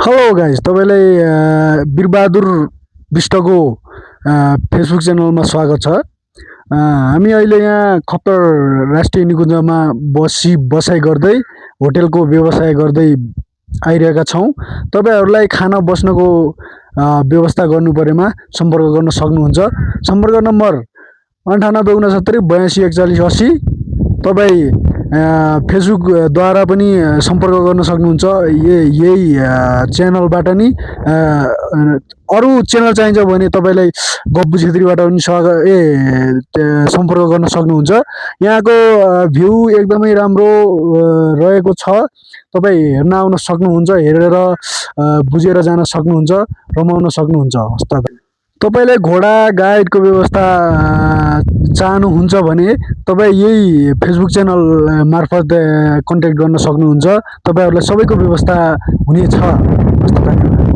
Hello guys, तपाईँलाई Bir Bahadur विष्टको Facebook च्यानलमा स्वागत छ। हामी अहिले यहाँ खप्तर राष्ट्रिय निकुञ्जमा बसाइ गर्दै होटलको व्यवसाय गर्दै आइरहेका छौँ। तपाईँहरूलाई खाना बस्नको व्यवस्था गर्नु परेमा सम्पर्क गर्न सक्नुहुन्छ। सम्पर्क नम्बर 986972 82 4180। तपाईँ फेसबुकद्वारा पनि सम्पर्क गर्न सक्नुहुन्छ। यही च्यानलबाट नि अरू च्यानल चाहिन्छ भने तपाईँलाई गब्बु छेत्रीबाट पनि सम्पर्क गर्न सक्नुहुन्छ। यहाँको भ्यू एकदमै राम्रो रहेको छ। तपाईँ हेर्न आउन सक्नुहुन्छ, हेरेर बुझेर जान सक्नुहुन्छ, रमाउन सक्नुहुन्छ। हस् त। तपाईँलाई घोडा गाइडको व्यवस्था चाहनुहुन्छ भने तपाईँ यही फेसबुक च्यानल मार्फत कन्ट्याक्ट गर्न सक्नुहुन्छ। तपाईँहरूलाई सबैको व्यवस्था हुनेछ। हस् त।